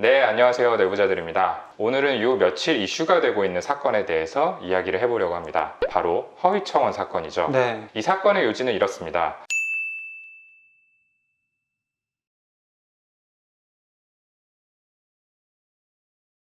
네, 안녕하세요. 내부자들입니다. 오늘은 요 며칠 이슈가 되고 있는 사건에 대해서 이야기를 해보려고 합니다. 바로 허위청원 사건이죠. 네. 이 사건의 요지는 이렇습니다.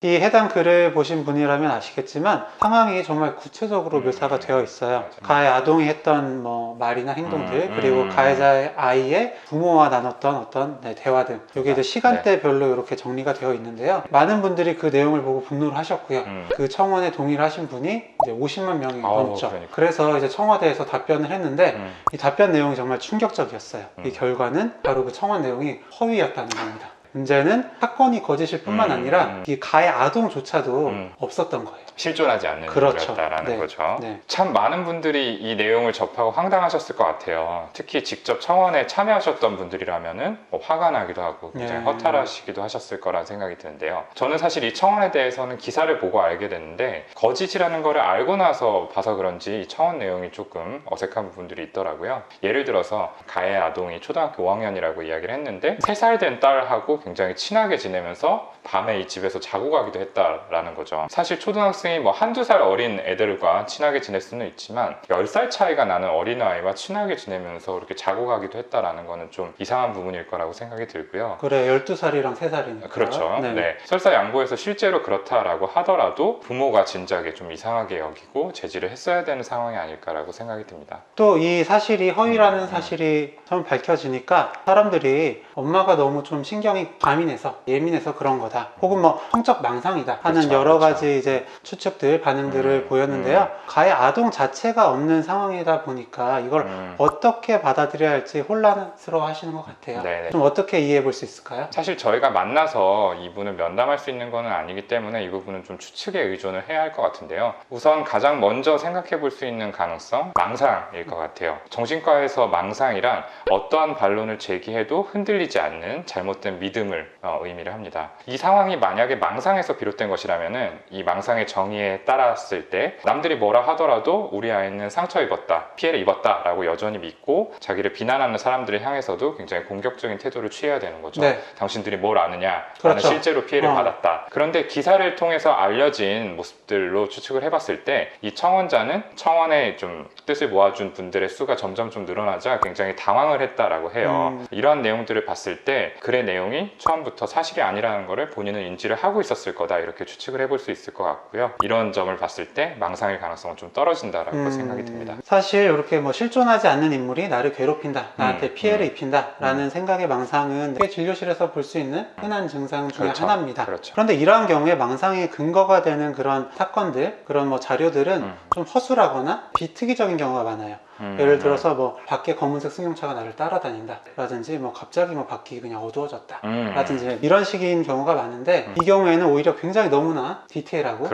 이 해당 글을 보신 분이라면 아시겠지만 상황이 정말 구체적으로 묘사가 되어 있어요. 가해 아동이 했던 말이나 행동들, 그리고 가해자의 아이의 부모와 나눴던 어떤 대화 등 이게 이제 시간대별로 이렇게 정리가 되어 있는데요. 많은 분들이 그 내용을 보고 분노를 하셨고요. 그 청원에 동의를 하신 분이 이제 50만 명이 넘죠. 그래서 이제 청와대에서 답변을 했는데 이 답변 내용이 정말 충격적이었어요. 이 결과는 바로 그 청원 내용이 허위였다는 겁니다. 문제는 사건이 거짓일 뿐만 아니라 이 가해 아동조차도 없었던 거예요. 실존하지 않는 그렇죠. 일이었다라는 거죠. 네. 참 많은 분들이 이 내용을 접하고 황당하셨을 것 같아요. 특히 직접 청원에 참여하셨던 분들이라면은 화가 나기도 하고 굉장히 허탈하시기도 하셨을 거란 생각이 드는데요. 저는 사실 이 청원에 대해서는 기사를 보고 알게 됐는데 거짓이라는 거를 알고 나서 봐서 그런지 이 청원 내용이 조금 어색한 부분들이 있더라고요. 예를 들어서 가해 아동이 초등학교 5학년이라고 이야기를 했는데 3살 된 딸하고 굉장히 친하게 지내면서 밤에 이 집에서 자고 가기도 했다라는 거죠. 사실 초등학생이 한두 살 어린 애들과 친하게 지낼 수는 있지만 10살 차이가 나는 어린아이와 친하게 지내면서 이렇게 자고 가기도 했다라는 거는 좀 이상한 부분일 거라고 생각이 들고요. 그래, 12살이랑 3살이니까. 그렇죠. 네. 설사 양보해서 실제로 그렇다라고 하더라도 부모가 진작에 좀 이상하게 여기고 제지를 했어야 되는 상황이 아닐까라고 생각이 듭니다. 또 이 사실이 허위라는 사실이 처음 밝혀지니까 사람들이 엄마가 너무 좀 신경이 예민해서 그런 거다. 혹은 성적 망상이다 하는 여러 가지 이제 추측들, 반응들을 보였는데요. 가해 아동 자체가 없는 상황이다 보니까 이걸 어떻게 받아들여야 할지 혼란스러워 하시는 것 같아요. 네네. 좀 어떻게 이해해 볼 수 있을까요? 사실 저희가 만나서 이분을 면담할 수 있는 건 아니기 때문에 이 부분은 좀 추측에 의존을 해야 할 것 같은데요. 우선 가장 먼저 생각해 볼 수 있는 가능성, 망상일 것 같아요. 정신과에서 망상이란 어떠한 반론을 제기해도 흔들리지 않는 잘못된 믿음을 의미를 합니다. 이 상황이 만약에 망상에서 비롯된 것이라면은 이 망상의 정의에 따랐을 때 남들이 뭐라 하더라도 우리 아이는 상처 입었다, 피해를 입었다 라고 여전히 믿고 자기를 비난하는 사람들을 향해서도 굉장히 공격적인 태도를 취해야 되는 거죠. 당신들이 뭘 아느냐, 나는 실제로 피해를 받았다. 그런데 기사를 통해서 알려진 모습들로 추측을 해봤을 때 이 청원자는 청원에 좀 뜻을 모아준 분들의 수가 점점 좀 늘어나자 굉장히 당황을 했다라고 해요. 이러한 내용들을 봤을 때 글의 내용이 처음부터 사실이 아니라는 것을 본인은 인지를 하고 있었을 거다 이렇게 추측을 해볼 수 있을 것 같고요. 이런 점을 봤을 때 망상일 가능성은 좀 떨어진다라고 생각이 듭니다. 사실 이렇게 실존하지 않는 인물이 나를 괴롭힌다, 나한테 피해를 입힌다 라는 생각의 망상은 진료실에서 볼 수 있는 흔한 증상 중에 하나입니다. 그런데 이러한 경우에 망상의 근거가 되는 그런 사건들, 그런 자료들은 좀 허술하거나 비특이적인 경우가 많아요. 예를 들어서 밖에 검은색 승용차가 나를 따라다닌다 라든지 갑자기 밖이 그냥 어두워졌다 라든지 이런 식인 경우가 많은데 이 경우에는 오히려 굉장히 너무나 디테일하고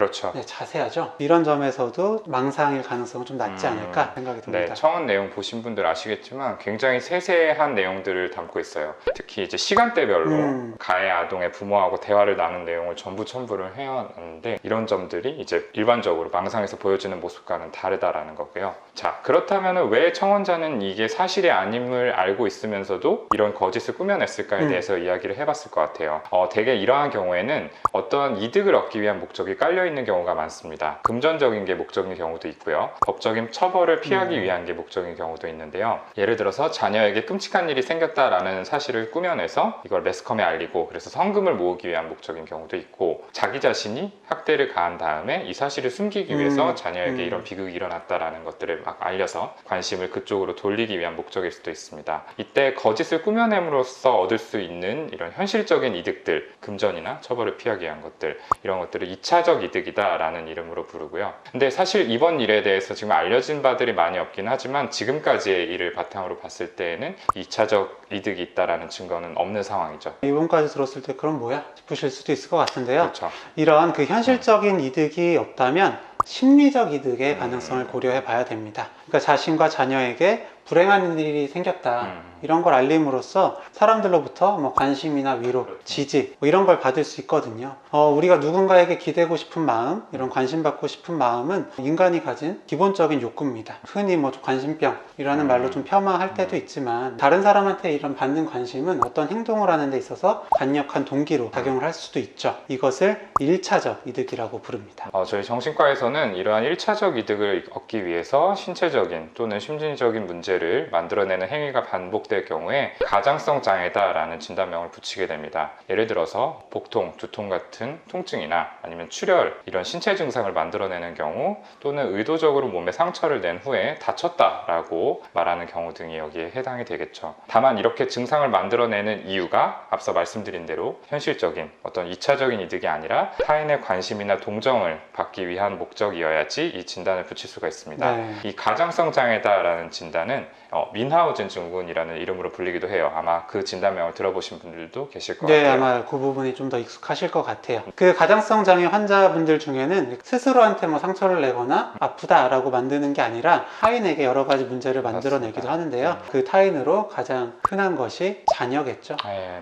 자세하죠. 이런 점에서도 망상일 가능성은 좀 낮지 않을까 생각이 듭니다. 네, 청원 내용 보신 분들 아시겠지만 굉장히 세세한 내용들을 담고 있어요. 특히 이제 시간대별로 가해 아동의 부모하고 대화를 나눈 내용을 전부 첨부를 해왔는데 이런 점들이 이제 일반적으로 망상에서 보여지는 모습과는 다르다라는 거고요. 자, 그렇다면 왜 청원자는 이게 사실이 아님을 알고 있으면서도 이런 거짓을 꾸며냈을까에 대해서 이야기를 해봤을 것 같아요. 대개 이러한 경우에는 어떤 이득을 얻기 위한 목적이 깔려있는 경우가 많습니다. 금전적인 게 목적인 경우도 있고요. 법적인 처벌을 피하기 위한 게 목적인 경우도 있는데요. 예를 들어서 자녀에게 끔찍한 일이 생겼다라는 사실을 꾸며내서 이걸 매스컴에 알리고 그래서 성금을 모으기 위한 목적인 경우도 있고 자기 자신이 학대를 가한 다음에 이 사실을 숨기기 위해서 자녀에게 이런 비극이 일어났다라는 것들을 막 알려서 관심을 그쪽으로 돌리기 위한 목적일 수도 있습니다. 이때 거짓을 꾸며냄으로써 얻을 수 있는 이런 현실적인 이득들, 금전이나 처벌을 피하기 위한 것들, 이런 것들을 2차적 이득이다 라는 이름으로 부르고요. 근데 사실 이번 일에 대해서 지금 알려진 바들이 많이 없긴 하지만 지금까지의 일을 바탕으로 봤을 때에는 2차적 이득이 있다라는 증거는 없는 상황이죠. 이번까지 들었을 때 그럼 뭐야? 싶으실 수도 있을 것 같은데요. 이런 현실적인 이득이 없다면 심리적 이득의 가능성을 고려해 봐야 됩니다. 그러니까 자신과 자녀에게 불행한 일이 생겼다. 이런 걸 알림으로써 사람들로부터 뭐 관심이나 위로, 지지 뭐 이런 걸 받을 수 있거든요. 우리가 누군가에게 기대고 싶은 마음, 이런 관심받고 싶은 마음은 인간이 가진 기본적인 욕구입니다. 흔히 뭐 관심병이라는 말로 좀 폄하할 때도 있지만 다른 사람한테 이런 받는 관심은 어떤 행동을 하는 데 있어서 강력한 동기로 작용을 할 수도 있죠. 이것을 1차적 이득이라고 부릅니다. 저희 정신과에서는 이러한 1차적 이득을 얻기 위해서 신체적인 또는 심리적인 문제를 만들어내는 행위가 반복될 경우에 가장성 장애다라는 진단명을 붙이게 됩니다. 예를 들어서 복통, 두통 같은 통증이나 아니면 출혈 이런 신체 증상을 만들어내는 경우 또는 의도적으로 몸에 상처를 낸 후에 다쳤다라고 말하는 경우 등이 여기에 해당이 되겠죠. 다만 이렇게 증상을 만들어내는 이유가 앞서 말씀드린 대로 현실적인 어떤 2차적인 이득이 아니라 타인의 관심이나 동정을 받기 위한 목적이어야지 이 진단을 붙일 수가 있습니다. 네. 이 가장성 장애다라는 진단은 민하우젠 증후군이라는 이름으로 불리기도 해요. 아마 그 진단명을 들어보신 분들도 계실 것 네, 같아요. 아마 그 부분이 좀 더 익숙하실 것 같아요. 그 가장성 장애 환자분들 중에는 스스로한테 뭐 상처를 내거나 아프다라고 만드는 게 아니라 타인에게 여러 가지 문제를 만들어내기도 맞습니다. 하는데요. 그 타인으로 가장 흔한 것이 자녀겠죠.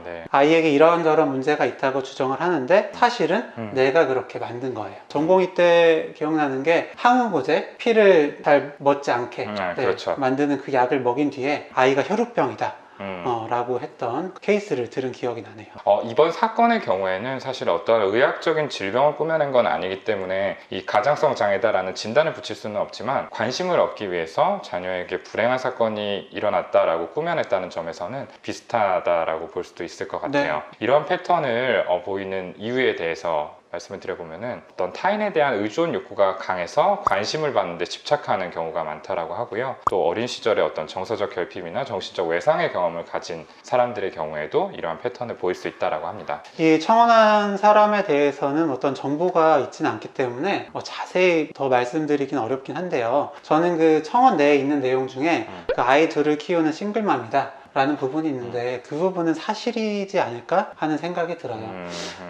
네. 아이에게 이런저런 문제가 있다고 주장을 하는데 사실은 내가 그렇게 만든 거예요. 전공의 때 기억나는 게 항우고제, 피를 잘 먹지 않게 그렇죠. 만드는 그 약을 먹인 뒤에 아이가 혈우병이다 라고 했던 케이스를 들은 기억이 나네요. 이번 사건의 경우에는 사실 어떤 의학적인 질병을 꾸며낸 건 아니기 때문에 이 가장성 장애다라는 진단을 붙일 수는 없지만 관심을 얻기 위해서 자녀에게 불행한 사건이 일어났다라고 꾸며냈다는 점에서는 비슷하다라고 볼 수도 있을 것 같아요. 네. 이런 패턴을 보이는 이유에 대해서 말씀을 드려보면은 어떤 타인에 대한 의존 욕구가 강해서 관심을 받는 데 집착하는 경우가 많다라고 하고요. 또 어린 시절에 어떤 정서적 결핍이나 정신적 외상의 경험을 가진 사람들의 경우에도 이러한 패턴을 보일 수 있다라고 합니다. 이 청혼한 사람에 대해서는 어떤 정보가 있지는 않기 때문에 자세히 더 말씀드리긴 어렵긴 한데요. 저는 그 청혼 내에 있는 내용 중에 그 아이 둘을 키우는 싱글맘이다 라는 부분이 있는데 그 부분은 사실이지 않을까 하는 생각이 들어요.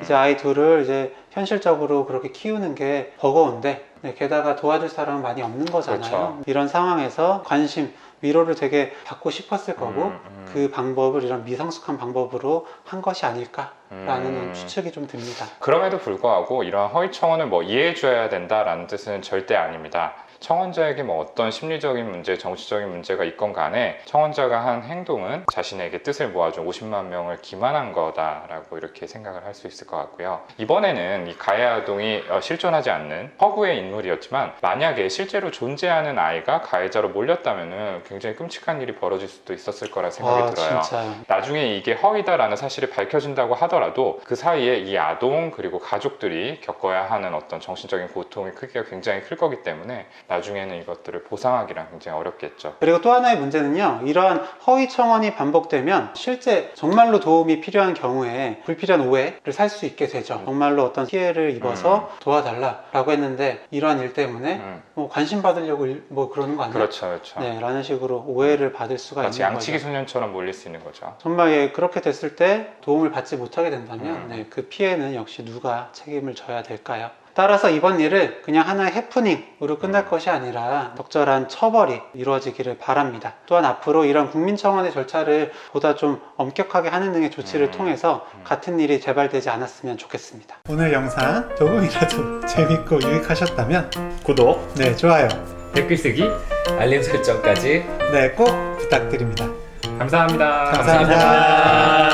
이제 아이 둘을 이제 현실적으로 그렇게 키우는 게 버거운데 게다가 도와줄 사람은 많이 없는 거잖아요. 그렇죠. 이런 상황에서 관심, 위로를 되게 받고 싶었을 거고 그 방법을 이런 미성숙한 방법으로 한 것이 아닐까라는 추측이 좀 듭니다. 그럼에도 불구하고 이러한 허위 청원을 이해해줘야 된다라는 뜻은 절대 아닙니다. 청원자에게 어떤 심리적인 문제, 정치적인 문제가 있건 간에 청원자가 한 행동은 자신에게 뜻을 모아준 50만 명을 기만한 거다라고 이렇게 생각을 할 수 있을 것 같고요. 이번에는 이 가해 아동이 실존하지 않는 허구의 인물이었지만 만약에 실제로 존재하는 아이가 가해자로 몰렸다면 굉장히 끔찍한 일이 벌어질 수도 있었을 거라 생각이 들어요. 진짜요. 나중에 이게 허위다라는 사실이 밝혀진다고 하더라도 그 사이에 이 아동 그리고 가족들이 겪어야 하는 어떤 정신적인 고통의 크기가 굉장히 클 거기 때문에 나중에는 이것들을 보상하기란 굉장히 어렵겠죠. 그리고 또 하나의 문제는요, 이러한 허위 청원이 반복되면 실제 정말로 도움이 필요한 경우에 불필요한 오해를 살 수 있게 되죠. 정말로 어떤 피해를 입어서 도와달라고 했는데 이러한 일 때문에 관심 받으려고 그러는 거 아니야? 그렇죠. 네, 라는 식으로 오해를 받을 수가 마치 있는 양치기 거죠. 소년처럼 몰릴 수 있는 거죠. 정말 그렇게 됐을 때 도움을 받지 못하게 된다면 그 피해는 역시 누가 책임을 져야 될까요? 따라서 이번 일을 그냥 하나의 해프닝으로 끝날 것이 아니라 적절한 처벌이 이루어지기를 바랍니다. 또한 앞으로 이런 국민청원의 절차를 보다 좀 엄격하게 하는 등의 조치를 통해서 같은 일이 재발되지 않았으면 좋겠습니다. 오늘 영상 조금이라도 재밌고 유익하셨다면 구독, 좋아요, 댓글 쓰기, 알림 설정까지 꼭 부탁드립니다. 감사합니다. 감사합니다.